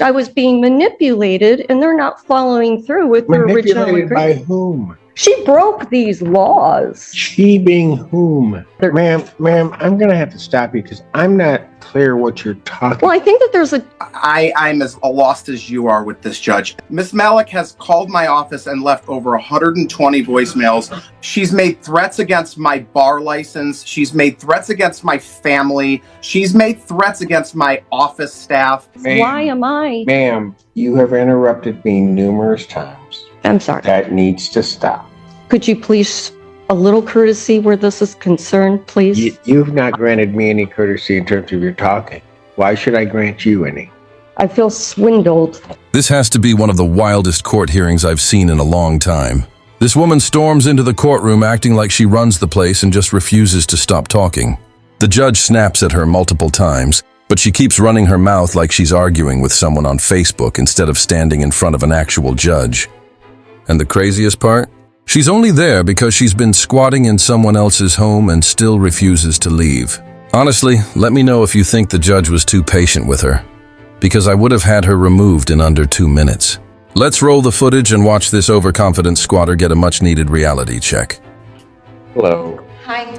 I was being manipulated and they're not following through with their original agreement. Manipulated by whom? She broke these laws. She being whom? Ma'am, I'm going to have to stop you because I'm not clear what you're talking about. Well, I think that there's I'm as lost as you are with this, Judge. Ms. Malik has called my office and left over 120 voicemails. She's made threats against my bar license. She's made threats against my family. She's made threats against my office staff. Why am I? Ma'am, you have interrupted me numerous times. I'm sorry. That needs to stop. Could you please, a little courtesy where this is concerned, please? You've not granted me any courtesy in terms of your talking. Why should I grant you any? I feel swindled. This has to be one of the wildest court hearings I've seen in a long time. This woman storms into the courtroom acting like she runs the place and just refuses to stop talking. The judge snaps at her multiple times, but she keeps running her mouth like she's arguing with someone on Facebook instead of standing in front of an actual judge. And the craziest part? She's only there because she's been squatting in someone else's home and still refuses to leave. Honestly, let me know if you think the judge was too patient with her, because I would have had her removed in under 2 minutes. Let's roll the footage and watch this overconfident squatter get a much-needed reality check. Hello. Hi.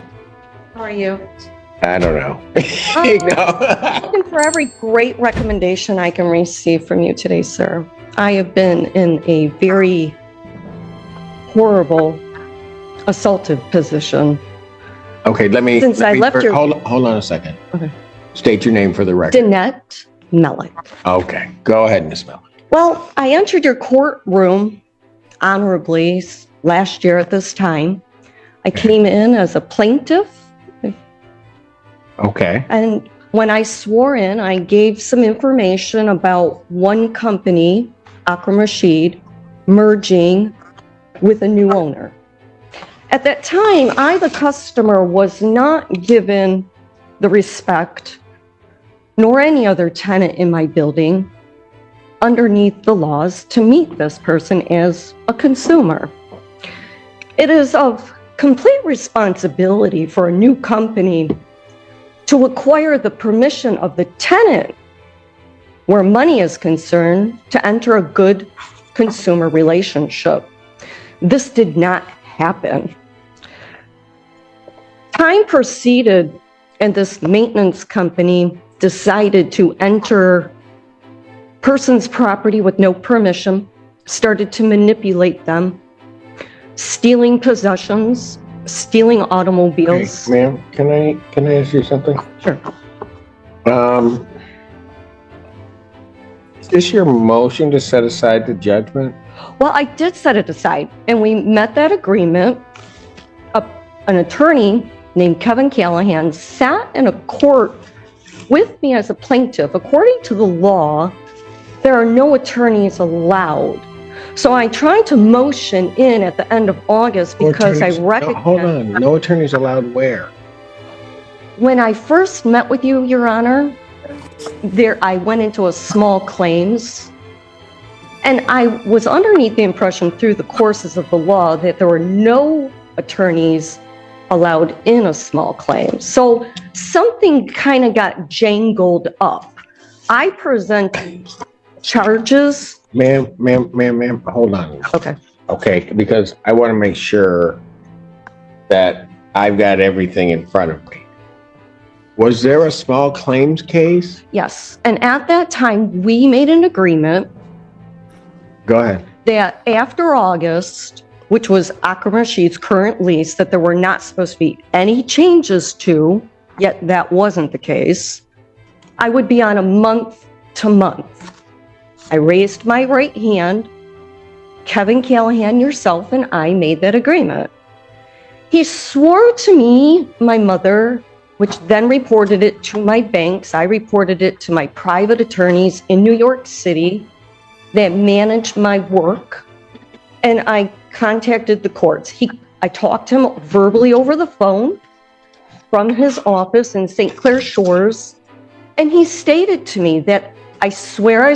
How are you? I don't know. I'm looking for every great recommendation I can receive from you today, sir. I have been in a very horrible, assaultive position. Okay, hold on a second. Okay. State your name for the record. Danette Malik. Okay, go ahead, Miss Malik. Well, I entered your courtroom honorably last year at this time. I came in as a plaintiff. Okay. And when I swore in, I gave some information about one company, Akram Rashid, merging with a new owner. At that time, I, the customer, was not given the respect, nor any other tenant in my building, underneath the laws to meet this person as a consumer. It is of complete responsibility for a new company to acquire the permission of the tenant, where money is concerned, to enter a good consumer relationship. This did not happen. Time proceeded, and this maintenance company decided to enter person's property with no permission, started to manipulate them, stealing possessions, stealing automobiles. Okay, ma'am, can I ask you something? Sure. Is this your motion to set aside the judgment? Well, I did set it aside, and we met that agreement. An attorney named Kevin Callahan sat in a court with me as a plaintiff. According to the law, there are no attorneys allowed. So I tried to motion in at the end of August because I recognized... Hold on, no attorneys allowed where? When I first met with you, Your Honor, I went into a small claims, and I was underneath the impression through the courses of the law that there were no attorneys allowed in a small claim. So something kind of got jangled up. I presented charges. Ma'am, hold on. Okay. Okay, because I want to make sure that I've got everything in front of me. Was there a small claims case? Yes. And at that time, we made an agreement. Go ahead. That after August, which was Akram Rashid's current lease, that there were not supposed to be any changes to, yet that wasn't the case, I would be on a month to month. I raised my right hand. Kevin Callahan, yourself, and I made that agreement. He swore to me, my mother, which then reported it to my banks. I reported it to my private attorneys in New York City that managed my work, and I contacted the courts. I talked to him verbally over the phone from his office in St. Clair Shores, and he stated to me that I swear,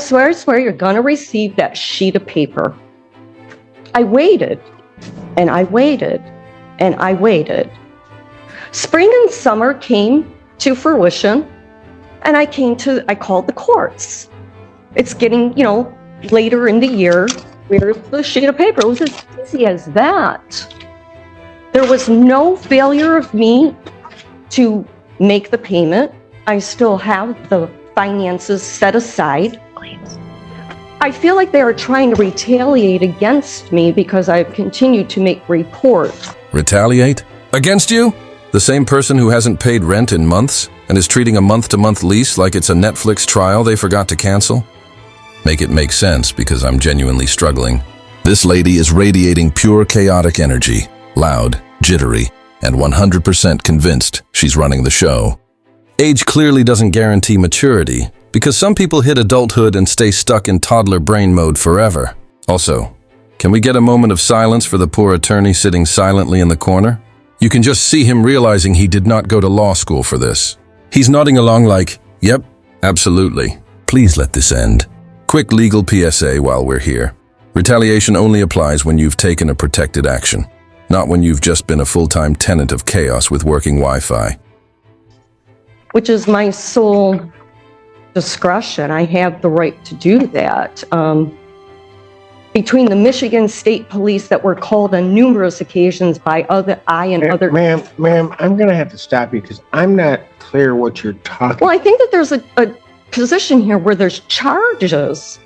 you're gonna receive that sheet of paper. I waited, and I waited, and I waited. Spring and summer came to fruition, and I called the courts. It's getting, later in the year. Where's the sheet of paper? It was as easy as that. There was no failure of me to make the payment. I still have the finances set aside. I feel like they are trying to retaliate against me because I've continued to make reports. Retaliate? Against you? The same person who hasn't paid rent in months and is treating a month-to-month lease like it's a Netflix trial they forgot to cancel? Make it make sense because I'm genuinely struggling. This lady is radiating pure chaotic energy, loud, jittery, and 100% convinced she's running the show. Age clearly doesn't guarantee maturity, because some people hit adulthood and stay stuck in toddler brain mode forever. Also, can we get a moment of silence for the poor attorney sitting silently in the corner? You can just see him realizing he did not go to law school for this. He's nodding along like, yep, absolutely. Please let this end. Quick legal PSA while we're here. Retaliation only applies when you've taken a protected action, not when you've just been a full-time tenant of chaos with working Wi-Fi. Which is my sole discretion. I have the right to do that. Between the Michigan State Police that were called on numerous occasions by other. Ma'am, I'm going to have to stop you because I'm not clear what you're talking. Well, I think that there's a position here where there's charges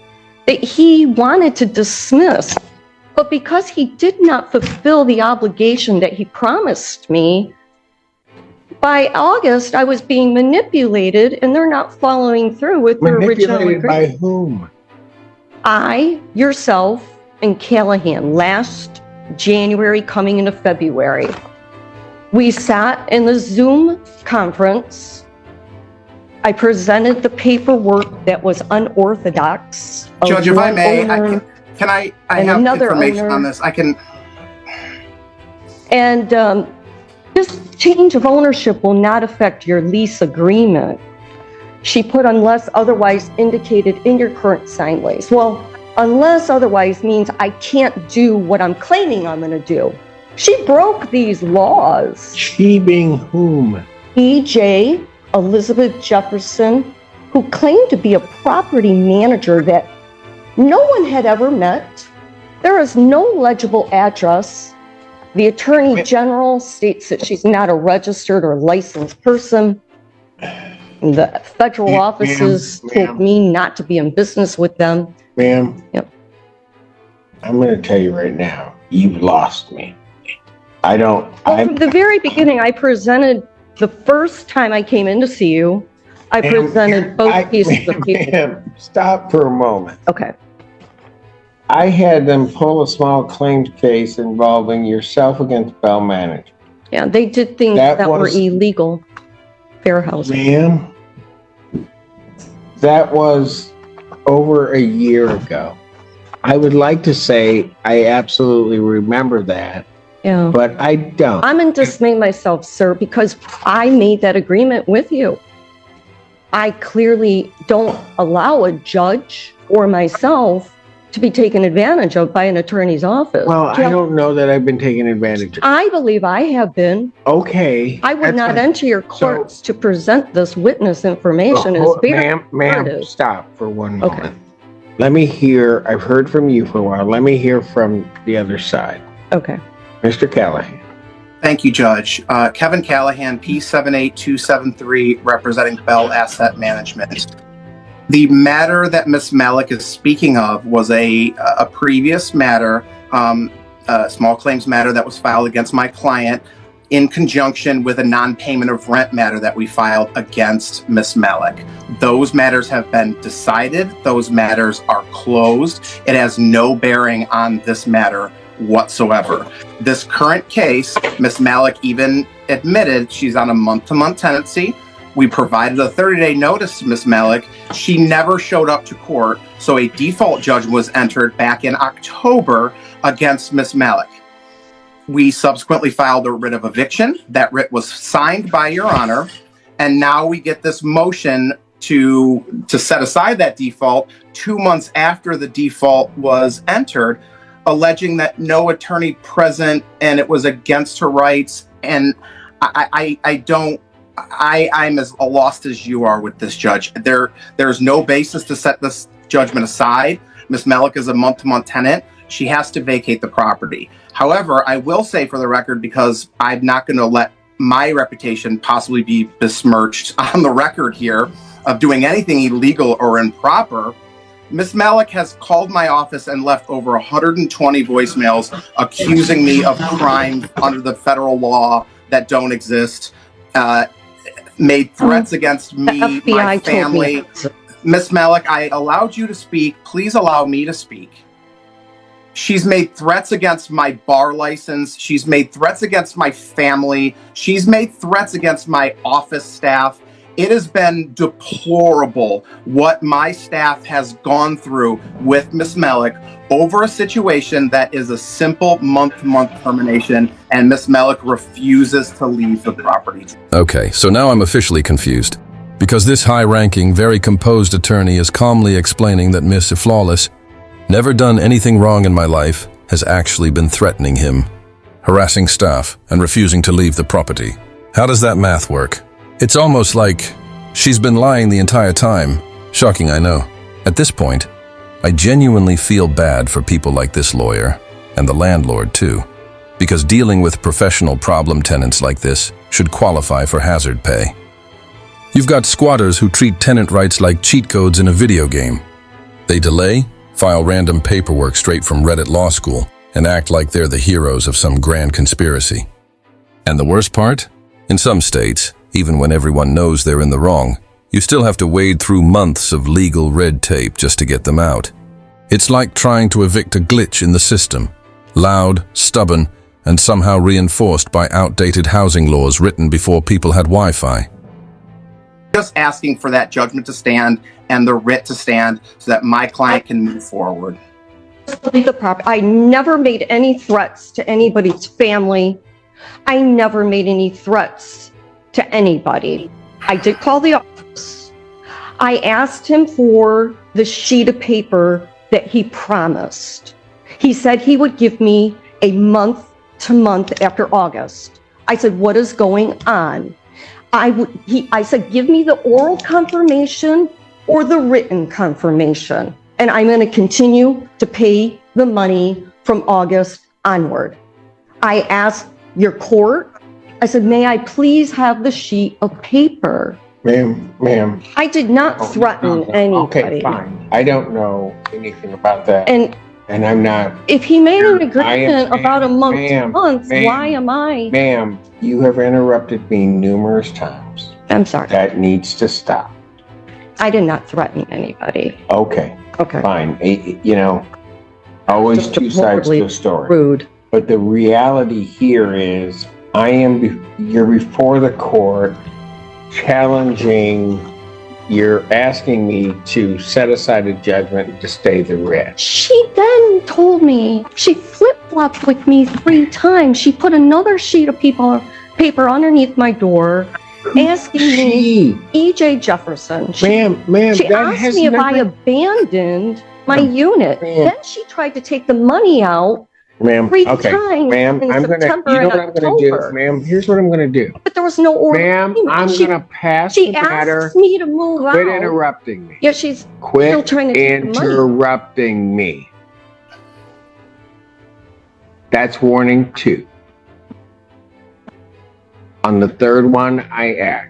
that he wanted to dismiss, but because he did not fulfill the obligation that he promised me, by August, I was being manipulated, and they're not following through with their original agreement. Manipulated by whom? I, yourself, and Callahan, last January coming into February. We sat in the Zoom conference. I presented the paperwork that was unorthodox. Judge, if I may, I have information on this. And this change of ownership will not affect your lease agreement. She put unless otherwise indicated in your current signed lease. Well, unless otherwise means I can't do what I'm claiming I'm going to do. She broke these laws. She being whom? E.J. Elizabeth Jefferson, who claimed to be a property manager that no one had ever met. There is no legible address. The Attorney General states that she's not a registered or licensed person. The federal offices told me not to be in business with them. Ma'am, yep. I'm going to tell you right now, you've lost me. From the very beginning, I presented, the first time I came in to see you, I presented both pieces of paper. Stop for a moment. Okay. I had them pull a small claims case involving yourself against Bell Management. Yeah, they did things that were illegal. Fair housing. Ma'am, that was over a year ago. I would like to say I absolutely remember that, but I don't. I'm in dismay myself, sir, because I made that agreement with you. I clearly don't allow a judge or myself to be taken advantage of by an attorney's office. Well, I don't know that I've been taken advantage of. I believe I have been. Okay. I would not enter your courts to present this witness information as Ma'am, stop for one moment. Okay. Let me hear, I've heard from you for a while. Let me hear from the other side. Okay. Mr. Callahan. Thank you, Judge. Kevin Callahan, P78273, representing Bell Asset Management. The matter that Ms. Malik is speaking of was a previous matter, a small claims matter that was filed against my client in conjunction with a non-payment of rent matter that we filed against Ms. Malik. Those matters have been decided. Those matters are closed. It has no bearing on this matter whatsoever. This current case, Ms. Malik even admitted she's on a month-to-month tenancy. We provided a 30-day notice to Ms. Malik. She never showed up to court, so a default judgment was entered back in October against Ms. Malik. We subsequently filed a writ of eviction. That writ was signed by Your Honor, and now we get this motion to set aside that default 2 months after the default was entered, alleging that no attorney present and it was against her rights. And I'm as lost as you are with this, Judge. There's no basis to judgment aside, Ms. Malik is a month-to-month tenant. She has to vacate the property. However, I will say for the record, because I'm not going to let my reputation possibly be besmirched on the record here of doing anything illegal or improper, Ms. Malik has called my office and left over 120 voicemails accusing me of crimes under the federal law that don't exist, made threats against me, my family. Ms. Malik, I allowed you to speak. Please allow me to speak. She's made threats against my bar license. She's made threats against my family. She's made threats against my office staff. It has been deplorable what my staff has gone through with Ms. Malik over a situation that is a simple month-to-month termination, and Ms. Malik refuses to leave the property. Okay, so now I'm officially confused. Because this high-ranking, very composed attorney is calmly explaining that Miss Flawless, never done anything wrong in my life, has actually been threatening him, harassing staff, and refusing to leave the property. How does that math work? It's almost like she's been lying the entire time. Shocking, I know. At this point, I genuinely feel bad for people like this lawyer, and the landlord too, because dealing with professional problem tenants like this should qualify for hazard pay. You've got squatters who treat tenant rights like cheat codes in a video game. They delay, file random paperwork straight from Reddit Law School, and act like they're the heroes of some grand conspiracy. And the worst part? In some states, even when everyone knows they're in the wrong, you still have to wade through months of legal red tape just to get them out. It's like trying to evict a glitch in the system, loud, stubborn, and somehow reinforced by outdated housing laws written before people had Wi-Fi. Just asking for that judgment to stand and the writ to stand so that my client can move forward. The property. I never made any threats to anybody's family. I never made any threats to anybody. I did call the office. I asked him for the sheet of paper that he promised. He said he would give me a month to month after August. I said, what is going on? I said, give me the oral confirmation or the written confirmation, and I'm going to continue to pay the money from August onward. I asked your court, I said, may I please have the sheet of paper? Ma'am. I did not threaten anybody. Okay, fine. I don't know anything about that. And I'm not. if he made an agreement about a month to month, why am I? Ma'am, you have interrupted me numerous times. I'm sorry. That needs to stop. I did not threaten anybody. Okay. Okay. Fine. You know, always Just two sides to a story. Rude. But the reality here is you're before the court challenging, you're asking me to set aside a judgment to stay the writ. She then told me, she flip-flopped with me 3 times. She put another sheet of paper underneath my door, asking me, E.J. Jefferson. She asked me if I abandoned my unit. Then she tried to take the money out. Ma'am, 3 okay, times ma'am, in you know September what and I'm going to do, October. ma'am, here's what I'm going to do. But there was no order. Ma'am, I'm going to pass She the matter. asked me to move out. Quit interrupting me. Yeah, she's still Quit trying to take the money. interrupting me. That's warning 2. On the 3rd one, I act.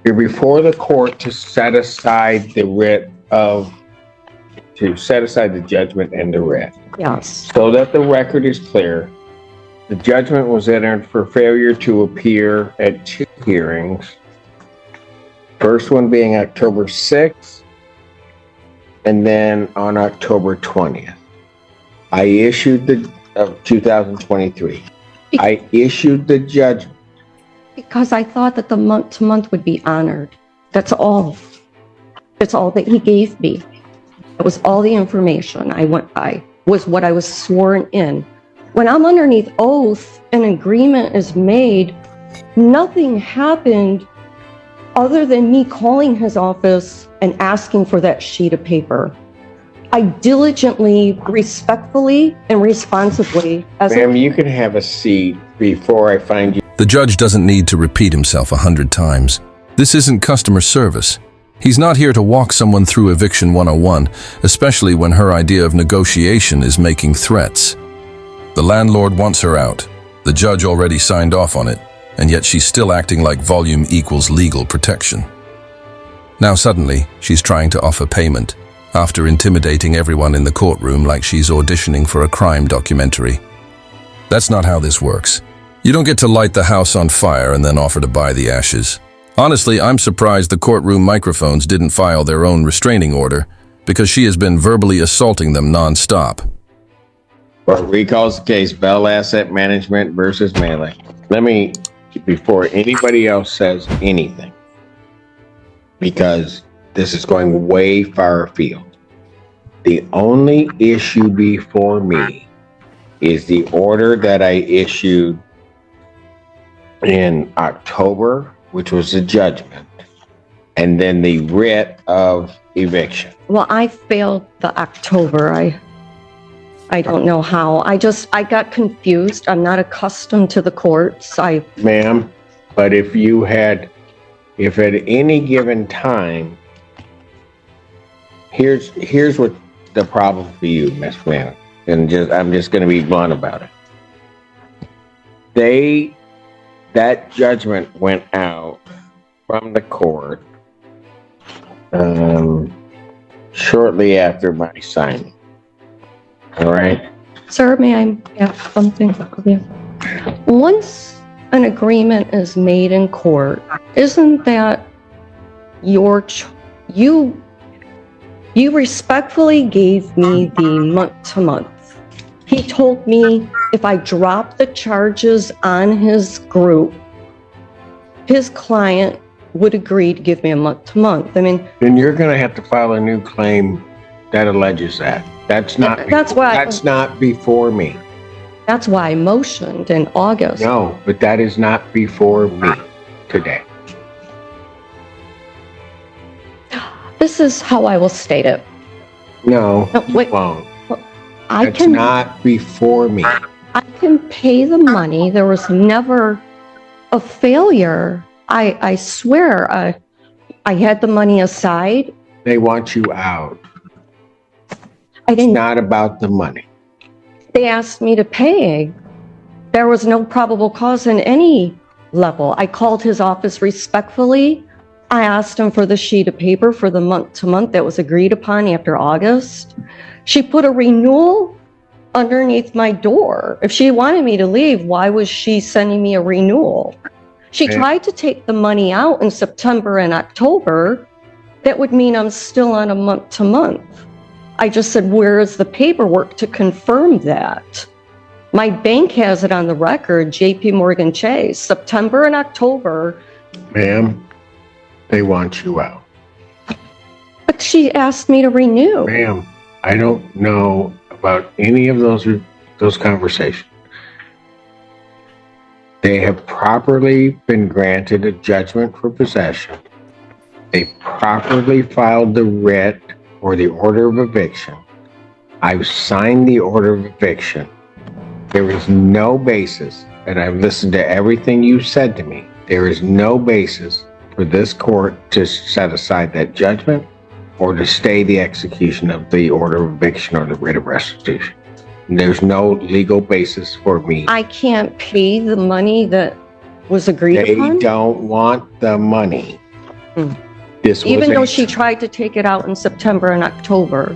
You're before the court to set aside the judgment and the writ. Yes. So that the record is clear, the judgment was entered for failure to appear at 2 hearings. First one being October 6th, and then on October 20th. I issued of 2023. I issued the judgment. Because I thought that the month to month would be honored. That's all. That's all that he gave me. It was all the information I went by, was what I was sworn in. When I'm underneath oath, an agreement is made, nothing happened other than me calling his office and asking for that sheet of paper. I diligently, respectfully, and responsibly, Ma'am, you can have a seat before I find you The judge doesn't need to repeat himself 100 times. This isn't customer service. He's not here to walk someone through Eviction 101, especially when her idea of negotiation is making threats. The landlord wants her out. The judge already signed off on it, and yet she's still acting like volume equals legal protection. Now suddenly, she's trying to offer payment, after intimidating everyone in the courtroom like she's auditioning for a crime documentary. That's not how this works. You don't get to light the house on fire and then offer to buy the ashes. Honestly, I'm surprised the courtroom microphones didn't file their own restraining order, because she has been verbally assaulting them non-stop. Well, recalls the case Bell Asset Management versus Melee. Let me, before anybody else says anything, because this is going way far afield. The only issue before me is the order that I issued in October, which was the judgment, and then the writ of eviction. Well, I failed the October. I don't know how. I got confused. I'm not accustomed to the courts. Ma'am, but if at any given time, here's what the problem for you, Miss Flynn, and I'm just going to be blunt about it. That judgment went out from the court shortly after my signing. All right. Sir, may I ask something of you? Once an agreement is made in court, isn't that you respectfully gave me the month-to-month. He told me if I dropped the charges on his group, his client would agree to give me a month-to-month. I mean, then you're going to have to file a new claim that alleges that. That's not before me. That's why I motioned in August. No, but that is not before me today. This is how I will state it. No, wait. won't. That's not before me. I can pay the money. There was never a failure. I swear, I had the money aside. They want you out. I didn't. It's not about the money. They asked me to pay. There was no probable cause in any level. I called his office respectfully. I asked him for the sheet of paper for the month-to-month that was agreed upon after August. She put a renewal underneath my door. If she wanted me to leave, why was she sending me a renewal? She tried to take the money out in September and October. That would mean I'm still on a month-to-month. I just said, where is the paperwork to confirm that? My bank has it on the record, JP Morgan Chase, September and October. Ma'am, they want you out. But she asked me to renew. Ma'am, I don't know about any of those conversations. They have properly been granted a judgment for possession. They properly filed the writ or the order of eviction. I've signed the order of eviction. There is no basis, and I've listened to everything you said to me. There is no basis for this court to set aside that judgment or to stay the execution of the order of eviction or the writ of restitution. There's no legal basis for me. I can't pay the money that was agreed upon? They don't want the money. Even though she tried to take it out in September and October.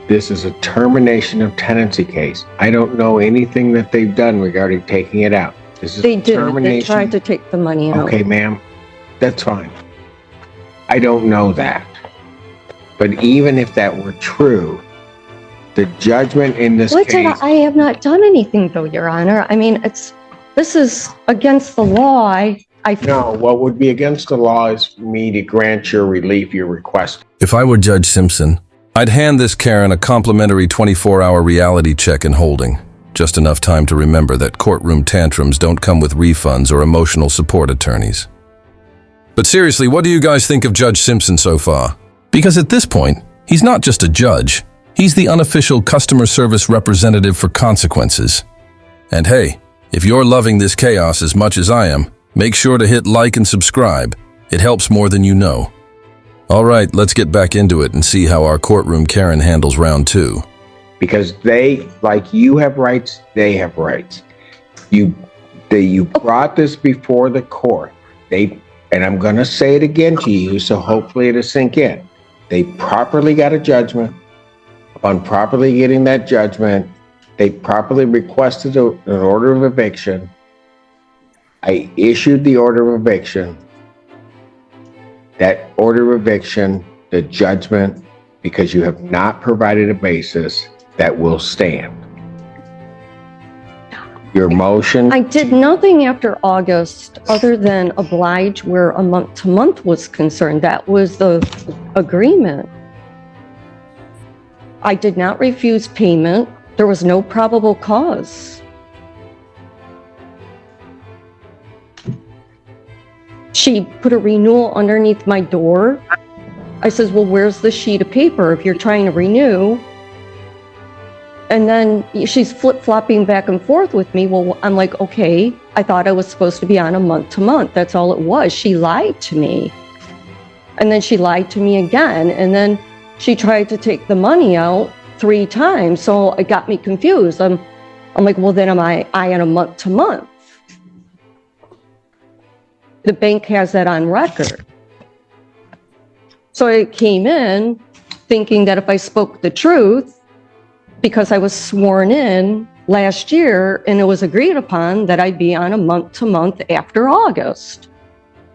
This is a termination of tenancy case. I don't know anything that they've done regarding taking it out. This is They did. termination. They tried to take the money out. Okay, ma'am, that's fine. I don't know that. But even if that were true, the judgment in this case... I have not done anything, though, Your Honor. I mean, this is against the law. No, what would be against the law is for me to grant your relief, your request. If I were Judge Simpson, I'd hand this Karen a complimentary 24-hour reality check in holding. Just enough time to remember that courtroom tantrums don't come with refunds or emotional support attorneys. But seriously, what do you guys think of Judge Simpson so far? Because at this point, he's not just a judge. He's the unofficial customer service representative for consequences. And hey, If you're loving this chaos as much as I am, make sure to hit like and subscribe. It helps more than you know. All right, let's get back into it and see how our courtroom Karen handles round 2. Because they, like you have rights, they have rights. You brought this before the court. And I'm going to say it again to you, so hopefully it'll sink in. They properly got a judgment. Upon properly getting that judgment, they properly requested an order of eviction. I issued the order of eviction. That order of eviction, the judgment, because you have not provided a basis that will stand. Your motion. I did nothing after August other than oblige where a month-to-month was concerned. That was the agreement. I did not refuse payment. There was no probable cause. She put a renewal underneath my door. I says, well, where's the sheet of paper if you're trying to renew? And then she's flip-flopping back and forth with me. Well, I'm like, okay, I thought I was supposed to be on a month-to-month. That's all it was. She lied to me. And then she lied to me again. And then she tried to take the money out 3 times. So it got me confused. I'm like, well, then am I on a month-to-month? The bank has that on record. So I came in thinking that if I spoke the truth, because I was sworn in last year and it was agreed upon that I'd be on a month-to-month after August.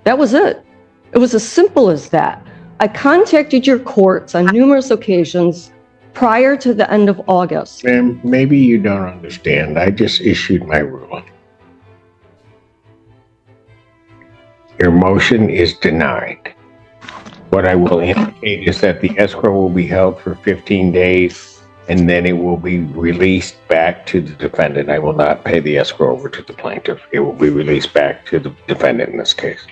That was it. It was as simple as that. I contacted your courts on numerous occasions prior to the end of August. Ma'am, maybe you don't understand. I just issued my ruling. Your motion is denied. What I will indicate is that the escrow will be held for 15 days and then it will be released back to the defendant. I will not pay the escrow over to the plaintiff. It will be released back to the defendant in this case.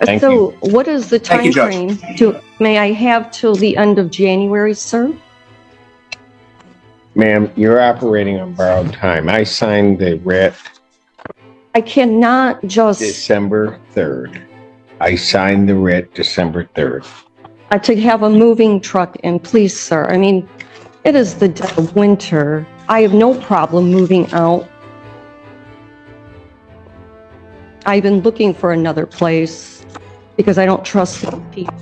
Thank So you. what is the Thank time you, Judge. frame? May I have till the end of January, sir? Ma'am, you're operating on borrowed time. I signed the writ I cannot just, December 3rd. I signed the writ December 3rd. to have a moving truck in, please, sir. I mean, it is the dead of winter. I have no problem moving out. I've been looking for another place because I don't trust these people.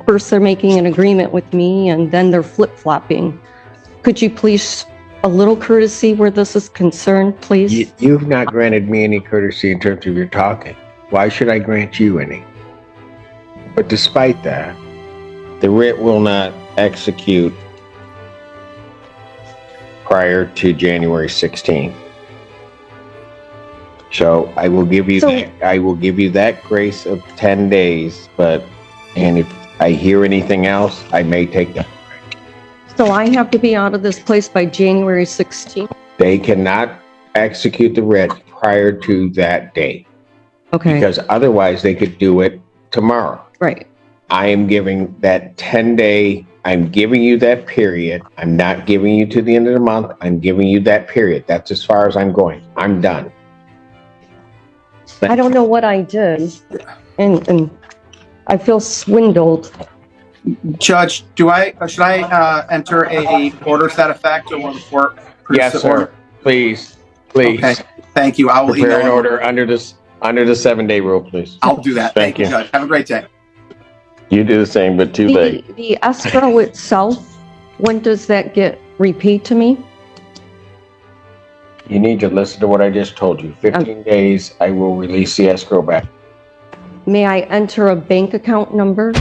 First, they're making an agreement with me and then they're flip-flopping. Could you please, a little courtesy where this is concerned, please? You've not granted me any courtesy in terms of your talking. Why should I grant you any? But despite that, the writ will not execute prior to January 16th. So I will give you that grace of 10 days, and if I hear anything else, I may take that. So I have to be out of this place by January 16th? They cannot execute the writ prior to that date. Okay, Because otherwise they could do it tomorrow. right. I am giving that 10-day, I'm giving you that period. I'm not giving you to the end of the month. I'm giving you that period. That's as far as I'm going. I'm done. I don't know what I did, and I feel swindled. Judge, should I enter a order to that effect, or will the court produce Yes, the sir. order? Please. Okay, thank you. I will Prepare an email. order under the 7-day rule, please. I'll do that. Thank you, you. Judge. Have a great day. You do the same, but too late. The escrow itself, when does that get repaid to me? You need to listen to what I just told you. 15 days, I will release the escrow back. May I enter a bank account number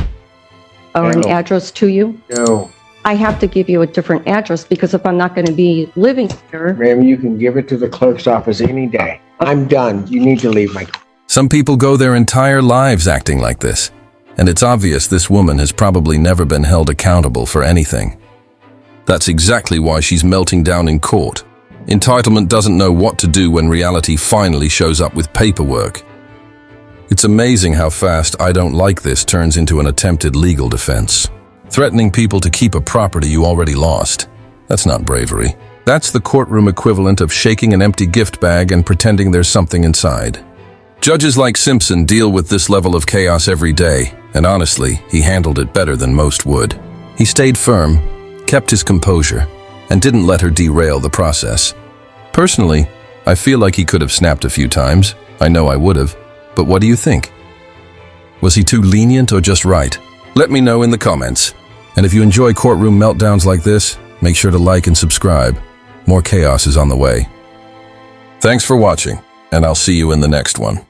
or an No. address to you? No, I have to give you a different address because if I'm not going to be living here, ma'am, you can give it to the clerk's office any day. I'm done. You need to leave my... Some people go their entire lives acting like this, and it's obvious this woman has probably never been held accountable for anything. That's exactly why she's melting down in court. Entitlement doesn't know what to do when reality finally shows up with paperwork. It's amazing how fast "I don't like this" turns into an attempted legal defense. Threatening people to keep a property you already lost. That's not bravery. That's the courtroom equivalent of shaking an empty gift bag and pretending there's something inside. Judges like Simpson deal with this level of chaos every day, and honestly, he handled it better than most would. He stayed firm, kept his composure, and didn't let her derail the process. Personally, I feel like he could have snapped a few times. I know I would have. But what do you think? Was he too lenient or just right? Let me know in the comments. And if you enjoy courtroom meltdowns like this, make sure to like and subscribe. More chaos is on the way. Thanks for watching, and I'll see you in the next one.